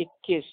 21।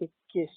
21।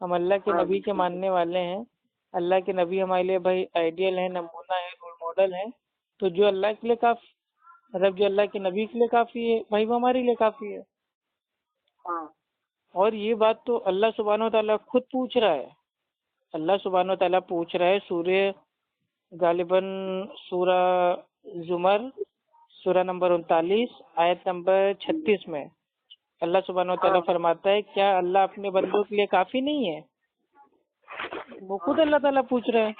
ہم اللہ کے ہاں نبی کے بالکل ماننے والے ہیں، اللہ کے نبی ہمارے لیے بھائی آئیڈیل ہے، نمونہ ہے، رول ماڈل ہے، تو جو اللہ کے لیے کافی، مطلب جو اللہ کے نبی کے لیے کافی ہے بھائی وہ ہمارے لیے کافی ہے۔ ہاں اور یہ بات تو اللہ سبحانہ و تعالیٰ خود پوچھ رہا ہے، اللہ سبحانہ و تعالیٰ پوچھ رہا ہے سورہ، غالباً سورہ زمر، سورہ نمبر 39 آیت نمبر 36 میں اللہ سبحانہ و تعالیٰ ہاں فرماتا ہے کیا اللہ اپنے بندوں کے لیے کافی نہیں ہے؟ وہ خود اللہ تعالیٰ پوچھ رہا ہے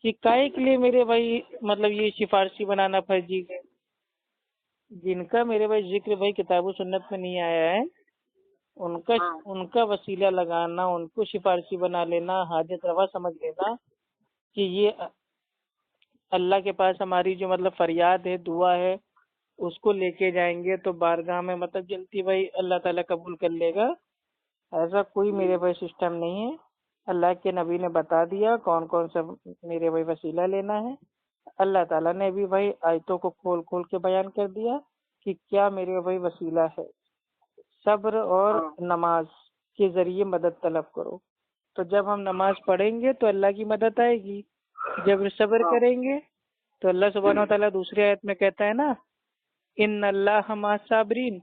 کہ کائے کے لیے میرے بھائی مطلب یہ سفارشی بنانا فرضی ہے، جن کا میرے بھائی ذکر بھائی کتاب و سنت میں نہیں آیا ہے، ہاں ان کا وسیلہ لگانا، ان کو سفارشی بنا لینا، حاجت روا سمجھ لینا کہ یہ اللہ کے پاس ہماری جو مطلب فریاد ہے، دعا ہے، اس کو لے کے جائیں گے تو بارگاہ میں مطلب جلدی بھائی اللہ تعالیٰ قبول کر لے گا، ایسا کوئی میرے بھائی سسٹم نہیں ہے۔ اللہ کے نبی نے بتا دیا کون کون سا میرے بھائی وسیلہ لینا ہے، اللہ تعالیٰ نے بھی بھائی آیتوں کو کھول کھول کے بیان کر دیا کہ کیا میرے بھائی وسیلہ ہے، صبر اور ہاں نماز کے ذریعے مدد طلب کرو۔ تو جب ہم نماز پڑھیں گے تو اللہ کی مدد آئے گی، جب صبر ہاں کریں گے تو اللہ سبحانہ و تعالیٰ دوسری آیت میں کہتا ہے نا ان اللہ مع الصابرین،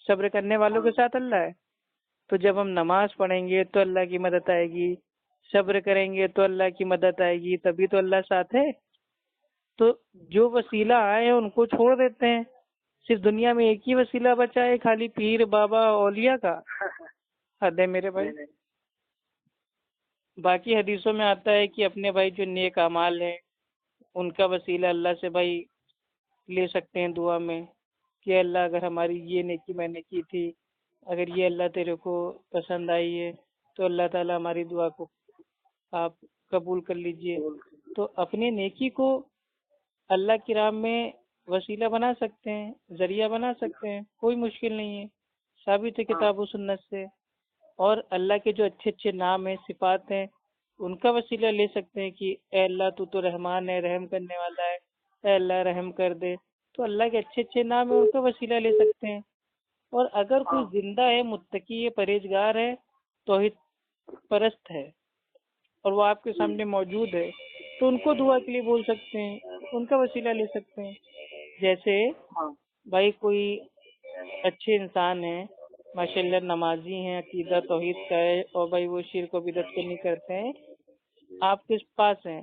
صبر کرنے والوں ہاں کے ساتھ اللہ ہے۔ تو جب ہم نماز پڑھیں گے تو اللہ کی مدد آئے گی، صبر کریں گے تو اللہ کی مدد آئے گی، تبھی تو اللہ ساتھ ہے۔ تو جو وسیلہ آئے ہیں ان کو چھوڑ دیتے ہیں، صرف دنیا میں ایک ہی وسیلہ بچا ہے خالی پیر بابا اولیاء کا، حد ہے میرے بھائی۔ نہیں نہیں باقی حدیثوں میں آتا ہے کہ اپنے بھائی جو نیک اعمال ہیں ان کا وسیلہ اللہ سے بھائی لے سکتے ہیں دعا میں کہ اللہ اگر ہماری یہ نیکی میں نے کی تھی، اگر یہ اللہ تیرے کو پسند آئی ہے تو اللہ تعالیٰ ہماری دعا کو آپ قبول کر لیجئے۔ تو اپنے نیکی کو اللہ کی راہ میں وسیلہ بنا سکتے ہیں، ذریعہ بنا سکتے ہیں، کوئی مشکل نہیں ہے، ثابت ہے ہاں کتاب و سنت سے۔ اور اللہ کے جو اچھے اچھے نام ہیں، صفات ہیں، ان کا وسیلہ لے سکتے ہیں کہ اے اللہ تو رحمان ہے، رحم کرنے والا ہے، اے اللہ رحم کر دے، تو اللہ کے اچھے اچھے نام ہیں ان کا وسیلہ لے سکتے ہیں۔ اور اگر کوئی ہاں زندہ ہے، متقی ہے، پرہیزگار ہے، توحید پرست ہے اور وہ آپ کے سامنے موجود ہے تو ان کو دعا کے لیے بول سکتے ہیں، ان کا وسیلہ لے سکتے ہیں۔ جیسے ہاں بھائی کوئی اچھے انسان ہیں، ماشاء اللہ نمازی ہیں، عقیدہ توحید کا ہے، اور بھائی وہ شرک و بدعت کو نہیں کرتے ہیں، آپ کے پاس ہیں،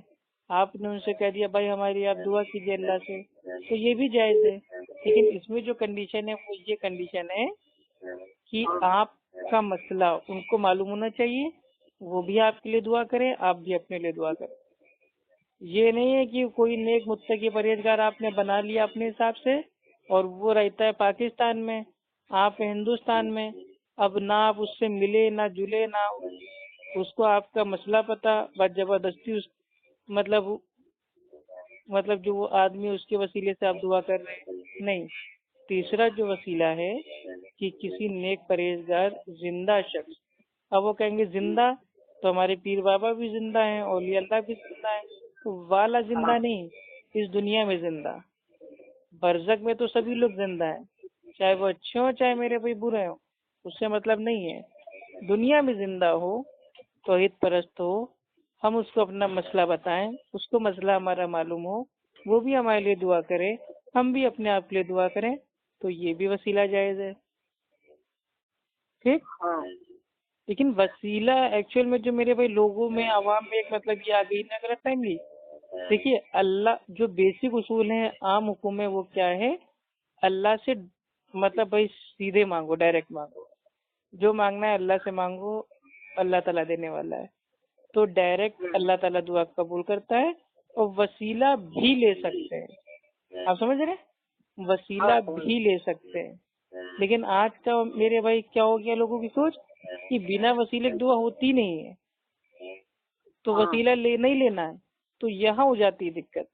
آپ نے ان سے کہہ دیا بھائی ہماری آپ دعا کیجیے اللہ سے، تو یہ بھی جائز ہے، لیکن اس میں جو کنڈیشن ہے وہ یہ کنڈیشن ہے کہ آپ کا مسئلہ ان کو معلوم ہونا چاہیے، وہ بھی آپ کے لیے دعا کریں، آپ بھی اپنے لیے دعا کریں۔ یہ نہیں ہے کہ کوئی نیک متقی پرہیزگار آپ نے بنا لیا اپنے حساب سے اور وہ رہتا ہے پاکستان میں، آپ ہندوستان میں، اب نہ آپ اس سے ملے نہ جلے، نہ اس کو آپ کا مسئلہ پتہ، بس زبردستی اس مطلب جو وہ آدمی اس کے وسیلے سے آپ دعا کر رہے ہیں، نہیں۔ تیسرا جو وسیلہ ہے کہ کسی نیک پرہیزگار زندہ شخص، اب وہ کہیں گے زندہ تو ہمارے پیر بابا بھی زندہ ہیں، اولیاء اللہ بھی زندہ ہیں، تو والا زندہ نہیں، اس دنیا میں زندہ، برزخ میں تو سبھی لوگ زندہ ہیں، چاہے وہ اچھے ہوں چاہے میرے بھائی برے ہوں، اس سے مطلب نہیں ہے، دنیا میں زندہ ہو، توحید پرست ہو، ہم اس کو اپنا مسئلہ بتائیں، اس کو مسئلہ ہمارا معلوم ہو، وہ بھی ہمارے لیے دعا کرے، ہم بھی اپنے آپ کے لیے دعا کریں، تو یہ بھی وسیلہ جائز ہے، ٹھیک۔ ہاں لیکن وسیلہ ایکچوئل میں جو میرے بھائی لوگوں میں عوام میں ایک مطلب یہ آ گئی نا غلط فہمی، دیکھیے اللہ جو بیسک اصول ہیں، عام حکم ہے، وہ کیا ہے، اللہ سے مطلب بھائی سیدھے مانگو، ڈائریکٹ مانگو، جو مانگنا ہے اللہ سے مانگو، اللہ تعالیٰ دینے والا ہے، تو ڈائریکٹ اللہ تعالیٰ دعا قبول کرتا ہے، اور وسیلہ بھی لے سکتے ہیں، آپ سمجھ رہے ہیں، وسیلہ بھی لے سکتے ہیں۔ لیکن آج کا میرے بھائی کیا ہو گیا لوگوں کی سوچ کہ بنا وسیلے کی دعا ہوتی نہیں ہے، تو وسیلہ لینا ہی لینا ہے، تو یہاں ہو جاتی ہے دقت۔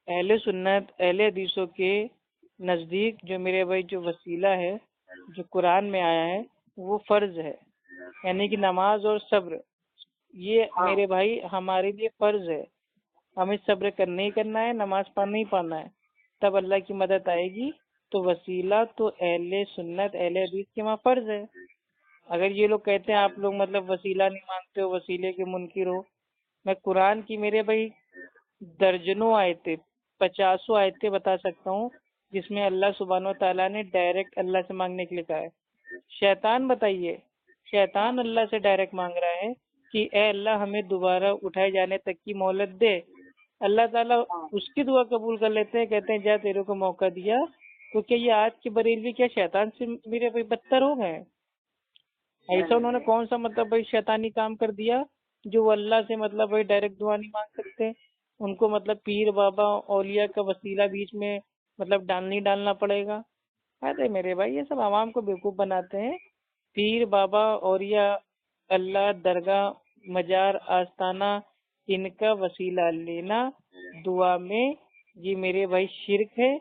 اہل سنت اہل حدیثوں کے نزدیک جو میرے بھائی جو وسیلہ ہے جو قرآن میں آیا ہے وہ فرض ہے، یعنی کہ نماز اور صبر، یہ میرے بھائی ہمارے لیے فرض ہے، ہمیں صبر کرنا ہی کرنا ہے، نماز پڑھنا ہی پڑھنا ہے، تب اللہ کی مدد آئے گی۔ تو وسیلہ تو اہل سنت اہل حدیث کے وہاں فرض ہے، اگر یہ لوگ کہتے ہیں آپ لوگ مطلب وسیلہ نہیں مانگتے ہو، وسیلے کے منکر ہو، میں قرآن کی میرے بھائی درجنوں آیتیں، 50 آیتیں بتا سکتا ہوں جس میں اللہ سبحانہ و تعالیٰ نے ڈائریکٹ اللہ سے مانگنے کے لیے کہا ہے۔ شیطان بتائیے، شیطان اللہ سے ڈائریکٹ مانگ رہا ہے کہ اے اللہ ہمیں دوبارہ اٹھائے جانے تک کی مہلت دے۔ اللہ تعالیٰ اس کی دعا قبول کر لیتے ہیں، کہتے ہیں جا تیرے کو موقع دیا۔ تو کیا یہ آج کے بریلوی کیا شیطان سے میرے بھائی بدتر ہو گئے؟ ایسا انہوں نے کون سا مطلب بھائی شیطانی کام کر دیا جو وہ اللہ سے مطلب بھائی ڈائریکٹ دعا نہیں مانگ سکتے؟ ان کو مطلب پیر بابا اولیاء کا وسیلہ بیچ میں مطلب ڈالنا پڑے گا۔ ارے میرے بھائی یہ سب عوام کو بیوقوف بناتے ہیں۔ پیر بابا اولیاء، اللہ، درگاہ، مزار، آستانہ، ان کا وسیلہ لینا دعا میں، یہ میرے بھائی شرک ہے۔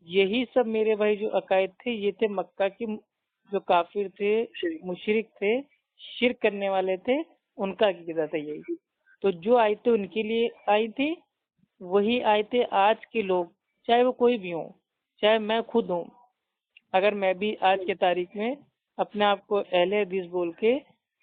یہی سب میرے بھائی جو عقائد تھے یہ تھے مکہ کی جو کافر تھے، مشرک تھے، شرک کرنے والے تھے، ان کا عقیدہ تھا یہی۔ تو جو آیتیں ان کے لیے آئی تھی وہی آیتیں آج کے لوگ، چاہے وہ کوئی بھی ہوں، چاہے میں خود ہوں، اگر میں بھی آج کے تاریخ میں اپنے آپ کو اہل حدیث بول کے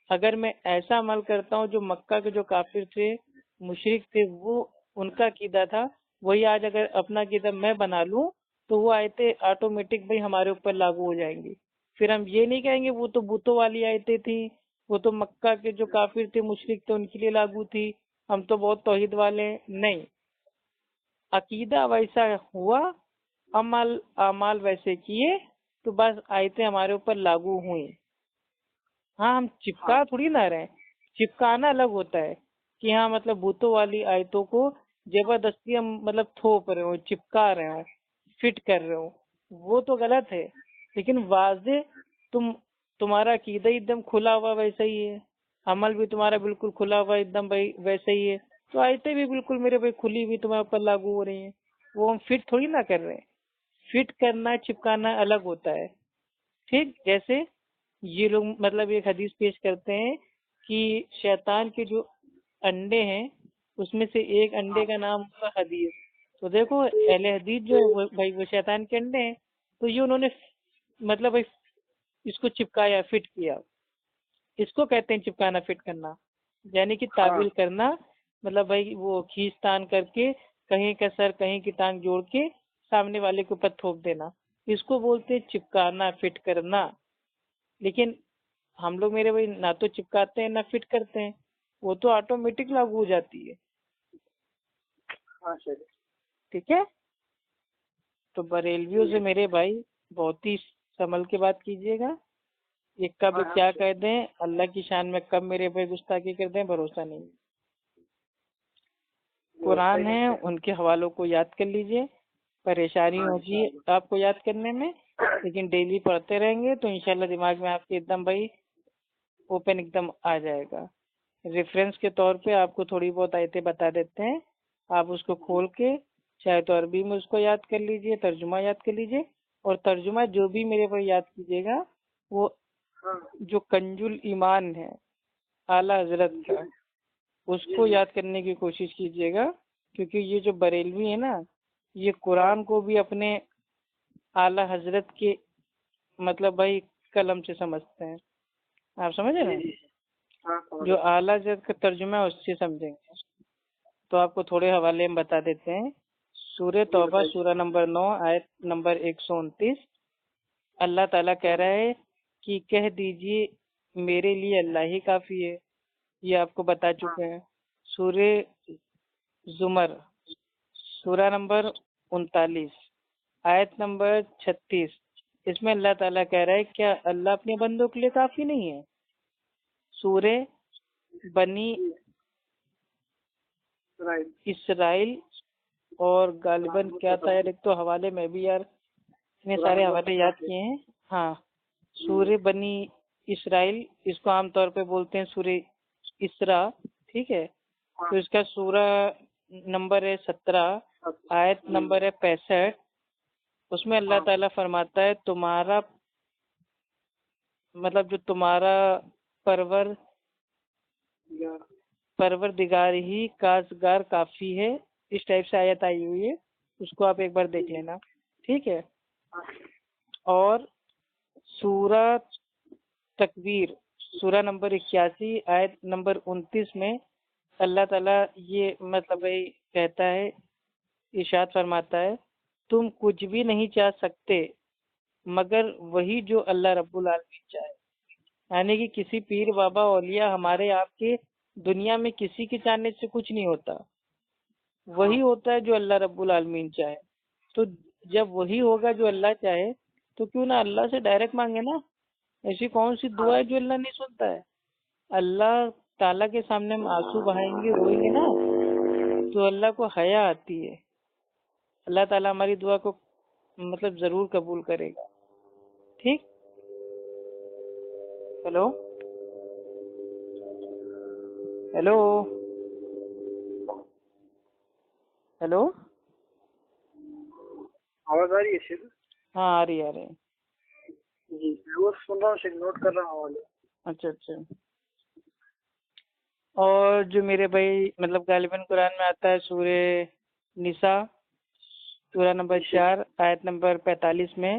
اگر میں ایسا عمل کرتا ہوں جو مکہ کے جو کافر تھے، مشرک تھے، وہ ان کا عقیدہ تھا، وہی آج اگر اپنا عقیدہ میں بنا لوں تو وہ آیتیں آٹومیٹک بھائی ہمارے اوپر لاگو ہو جائیں گی۔ پھر ہم یہ نہیں کہیں گے وہ تو بتوں والی آیتیں تھیں، وہ تو مکہ کے جو کافر تھے، مشرک تھے، ان کے لیے لاگو تھی، ہم تو بہت توحید والے ہیں۔ نہیں، عقیدہ ویسا ہوا، اعمال ویسے کیے تو بس آیتیں ہمارے اوپر لاگو ہوئیں۔ ہاں ہم چپکا تھوڑی نہ رہے ہیں، چپکانا الگ ہوتا ہے کہ ہاں مطلب بھوتوں والی آیتوں کو زبردستی ہم مطلب تھوپ رہے ہوں، چپکا رہے ہوں، فٹ کر رہے ہوں، وہ تو غلط ہے۔ لیکن واضح تمہارا عقیدہ ایک دم کھلا ہوا ویسا ہی ہے، عمل بھی تمہارا بالکل کھلا ہوا ایک دم بھائی ویسا ہی ہے، تو آیتیں بھی بالکل میرے بھائی کھلی ہوئی تمہارے اوپر لاگو ہو رہی ہیں، وہ ہم فٹ تھوڑی نہ کر رہے ہیں۔ فٹ کرنا چپکانا الگ ہوتا ہے۔ ٹھیک، جیسے یہ لوگ مطلب ایک حدیث پیش کرتے ہیں کہ شیطان کے جو انڈے ہیں اس میں سے ایک انڈے کا نام ہوگا حدیث۔ تو دیکھو اہل حدیث جو ہے بھائی وہ شیطان کے انڈے ہیں، تو یہ انہوں نے مطلب بھائی اس کو چپکایا، فٹ کیا، اس کو کہتے ہیں چپکانا فٹ کرنا، یعنی کہ تعویل کرنا، مطلب بھائی وہ کھینچ تان کر کے کہیں کا سر کہیں کی ٹانگ جوڑ کے سامنے والے کے اوپر تھوپ دینا، اس کو بولتے ہیں چپکانا فٹ کرنا۔ لیکن ہم لوگ میرے بھائی نہ تو چپکاتے ہیں نہ فٹ کرتے ہیں، وہ تو آٹومیٹک لاگو ہو جاتی ہے۔ ٹھیک ہے، تو بریلویوں سے میرے بھائی بہت ہی سنبھل کے بات کیجیے گا، یہ کب کیا کہہ دیں اللہ کی شان میں، کب میرے بھائی گستاخی کر دیں، بھروسہ نہیں۔ قرآن ہے ان کے حوالوں کو یاد کر لیجئے، پریشانی ہوگی آپ کو یاد کرنے میں، لیکن ڈیلی پڑھتے رہیں گے تو انشاءاللہ دماغ میں آپ کے ایک دم بھائی اوپن ایک دم آ جائے گا۔ ریفرنس کے طور پہ آپ کو تھوڑی بہت آیتیں بتا دیتے ہیں، آپ اس کو کھول کے چاہے تو عربی میں اس کو یاد کر لیجئے، ترجمہ یاد کر لیجئے، اور ترجمہ جو بھی میرے بھائی یاد کیجیے گا وہ جو کنز الایمان ہے اعلیٰ حضرت کا، اس کو یاد کرنے کی کوشش کیجیے گا، کیونکہ یہ جو بریلوی ہیں نا یہ قرآن کو بھی اپنے اعلیٰ حضرت کے مطلب بھائی قلم سے سمجھتے ہیں، آپ سمجھ رہے ہیں؟ جو اعلیٰ حضرت کا ترجمہ ہے اس سے سمجھیں گے۔ تو آپ کو تھوڑے حوالے ہم بتا دیتے ہیں۔ سورہ توبہ سورہ نمبر 9 آیت نمبر 129، اللہ تعالیٰ کہہ رہا ہے کہ کہہ دیجئے میرے لیے اللہ ہی کافی ہے، یہ آپ کو بتا چکے ہیں۔ سورہ زمر سورہ نمبر 39 آیت نمبر 36، اس میں اللہ تعالیٰ کہہ رہا ہے کیا اللہ اپنے بندوں کے لیے کافی نہیں ہے۔ سورہ بنی اسرائیل اور غالباً کیا تھا یار، ایک تو حوالے میں بھی یار اتنے سارے حوالے یاد کیے ہیں، ہاں سورہ بنی اسرائیل، اس کو عام طور پہ بولتے ہیں سورہ اسرا، ٹھیک ہے، تو اس کا سورہ نمبر ہے 17 آیت نمبر ہے 65، اس میں اللہ تعالیٰ فرماتا ہے تمہارا مطلب جو تمہارا پروردگار ہی کارسگار کافی ہے، اس ٹائپ سے آیت آئی ہوئی ہے، اس کو آپ ایک بار دیکھ لینا، ٹھیک ہے۔ اور سورہ تکویر سورہ نمبر 81 آیت نمبر 29 میں اللہ تعالیٰ یہ مطلب کہتا ہے، ارشاد فرماتا ہے، تم کچھ بھی نہیں چاہ سکتے مگر وہی جو اللہ رب العالمین چاہے. یعنی کہ کسی پیر بابا اولیاء ہمارے آپ کے دنیا میں کسی کے چاہنے سے کچھ نہیں ہوتا، وہی ہوتا ہے جو اللہ رب العالمین چاہے. تو جب وہی ہوگا جو اللہ چاہے تو کیوں نہ اللہ سے ڈائریکٹ مانگے نا. ایسی کون سی دعا ہے جو اللہ نہیں سنتا ہے؟ اللہ تعالیٰ کے سامنے ہم آنسو بہائیں گے، روئیں گے نا، تو اللہ کو حیا آتی ہے. اللہ تعالیٰ ہماری دعا کو مطلب ضرور قبول کرے گا. ٹھیک. ہیلو ہیلو ہیلو آواز آ رہی ہے شیخ؟ ہاں آ رہی ہے. جی میں وہ سن رہا ہوں شیخ، نوٹ کر رہا ہوں. اچھا اچھا. اور جو میرے بھائی مطلب غالباً قرآن میں آتا ہے سورہ نساء سورہ نمبر 4 آیت نمبر 45 میں،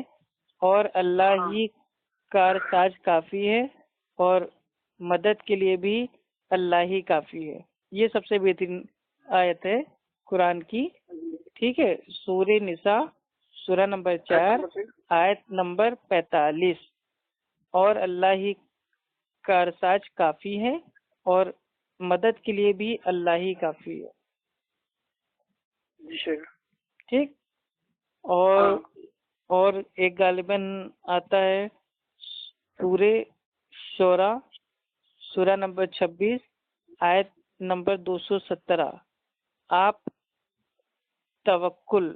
اور اللہ ہی کارساز کافی ہے اور مدد کے لیے بھی اللہ ہی کافی ہے. یہ سب سے بہترین آیت ہے قرآن کی. ٹھیک ہے. سورہ نساء سورہ نمبر 4 آیت نمبر 45، اور اللہ ہی کارساز کافی ہے اور مدد کے لیے بھی اللہ ہی کافی ہے. ٹھیک. اور ایک غالباً آتا ہے سورہ شورا سورہ نمبر 26 آیت نمبر 217، آپ توکل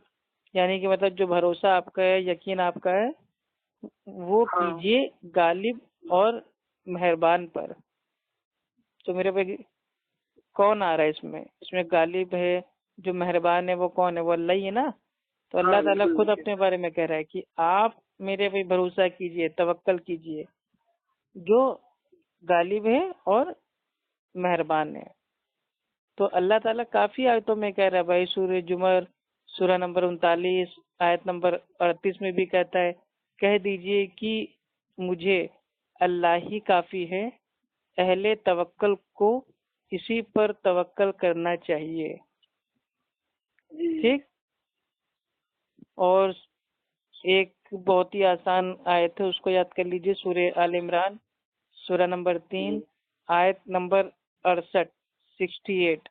یعنی کہ مطلب جو بھروسہ آپ کا ہے، یقین آپ کا ہے، وہ کیجیے غالب اور مہربان پر. تو میرے بھائی کون آ رہا ہے اس میں غالب ہے، جو مہربان ہے وہ کون ہے؟ وہ اللہ ہی ہے نا. تو اللہ تعالیٰ خود اپنے بارے میں کہہ رہا ہے کہ آپ میرے پہ بھروسہ کیجئے، توکل کیجئے، جو غالب ہے اور مہربان ہے. تو اللہ تعالیٰ کافی آیتوں میں کہہ رہا ہے بھائی. سورہ زمر سورہ نمبر 39 آیت نمبر 38 میں بھی کہتا ہے، کہہ دیجئے کہ مجھے اللہ ہی کافی ہے، اہل توکل کو اسی پر توکل کرنا چاہیے. ٹھیک. اور ایک بہت ہی آسان آیت ہے، اس کو یاد کر لیجئے، سورہ آل عمران سورہ نمبر 3 آیت نمبر 68،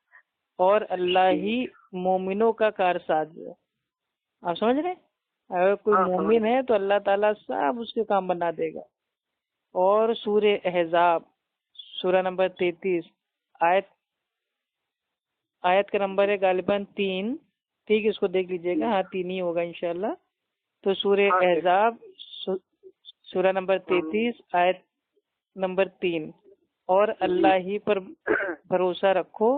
اور اللہ ہی مومنوں کا کارساز ہے. آپ سمجھ رہے ہیں؟ اگر کوئی مومن ہے تو اللہ تعالیٰ سب اس کے کام بنا دے گا. اور سورہ احزاب سورہ نمبر 33 آیت کا نمبر ہے غالباً 3. ٹھیک ہے، اس کو دیکھ لیجئے گا. ہاں 3 ہی ہوگا انشاءاللہ. تو سورہ احزاب سورہ نمبر 33 آیت نمبر 3، اور اللہ ہی پر بھروسہ رکھو،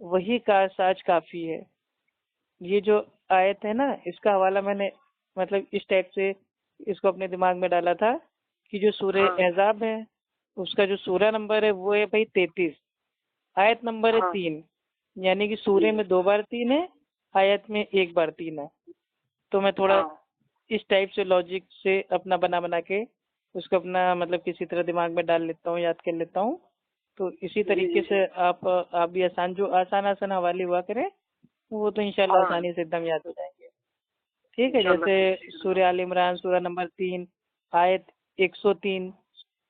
وہی کارساز کافی ہے. یہ جو آیت ہے نا، اس کا حوالہ میں نے مطلب اس ٹائپ سے اس کو اپنے دماغ میں ڈالا تھا کہ جو سورہ احزاب ہے اس کا جو سورہ نمبر ہے وہ ہے بھائی 33، آیت نمبر ہے 3، یعنی کہ سورہ میں 2 بار 3 ہے، آیت میں 1 بار 3 ہے. تو میں تھوڑا اس ٹائپ سے لاجک سے اپنا بنا کے اس کو اپنا مطلب کسی طرح دماغ میں ڈال لیتا ہوں، یاد کر لیتا ہوں. تو اسی طریقے سے آپ بھی جو آسان حوالے ہوا کریں وہ تو انشاءاللہ آسانی سے ایک دم یاد ہو جائیں گے. ٹھیک ہے. جیسے سورہ آل عمران سورہ نمبر 3 آیت 103،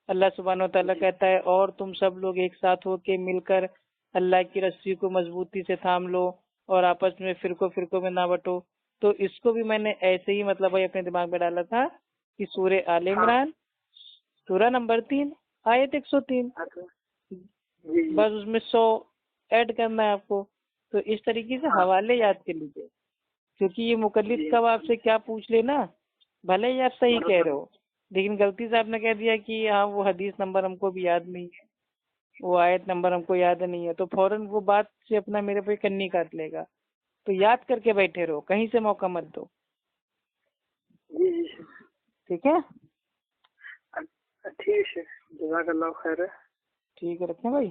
اللہ سبحانہ و تعالیٰ کہتا ہے، اور تم سب لوگ ایک ساتھ ہو کے مل کر اللہ کی رسی کو مضبوطی سے تھام لو اور آپس میں فرقوں میں نہ بٹو. تو اس کو بھی میں نے ایسے ہی مطلب بھائی اپنے دماغ میں ڈالا تھا کہ سورہ آل عمران سورہ نمبر 3 آیت 103، بس اس میں 100 ایڈ کرنا ہے آپ کو. تو اس طریقے سے حوالے یاد کر لیجیے، کیونکہ یہ مقلد کب آپ سے کیا پوچھ لینا، بھلے ہی آپ صحیح کہہ رہے ہو لیکن غلطی سے آپ نے کہہ دیا کہ ہاں وہ حدیث نمبر ہم کو بھی یاد نہیں ہے، وہ آیت نمبر ہم کو یاد نہیں ہے، تو فوراً وہ بات سے اپنا میرے پہ کنی کاٹ لے گا. تو یاد کر کے بیٹھے رہو، کہیں سے موقع مت دو. ٹھیک ہے. ٹھیک ہے، جزاک اللہ خیر. ٹھیک ہے، رکھیں بھائی.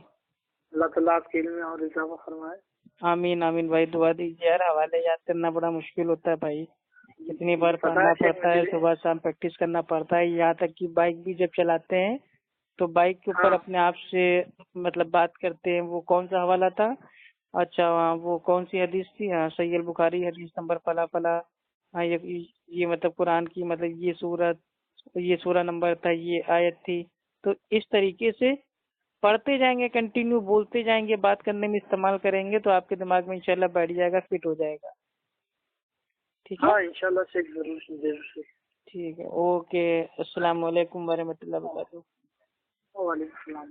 اللہ تعالیٰ آپ کے علم میں اور اضافہ فرمائے. آمین آمین بھائی. دعا دیجیے یار، حوالے یاد کرنا بڑا مشکل ہوتا ہے بھائی، کتنی بار پڑھنا پڑتا ہے، صبح شام پریکٹس کرنا پڑتا ہے. یہاں تک کہ بائک بھی جب چلاتے ہیں تو بائک کے اوپر ہاں اپنے آپ سے مطلب بات کرتے ہیں، وہ کون سا حوالہ تھا؟ اچھا ہاں، وہ کون سی حدیث تھی؟ ہاں صحیح البخاری حدیث نمبر فلا فلا. ہاں یہ مطلب قرآن کی مطلب یہ سورہ نمبر تھا، یہ آیت تھی. تو اس طریقے سے پڑھتے جائیں گے، کنٹینیو بولتے جائیں گے، بات کرنے میں استعمال کریں گے تو آپ کے دماغ میں انشاءاللہ بیٹھ جائے گا، فٹ ہو جائے گا. ٹھیک ہے، ہاں انشاءاللہ سے ضرور سے. ٹھیک ہے، اوکے. السلام علیکم ورحمۃ اللہ وبرکاتہ. وعلیکم السلام.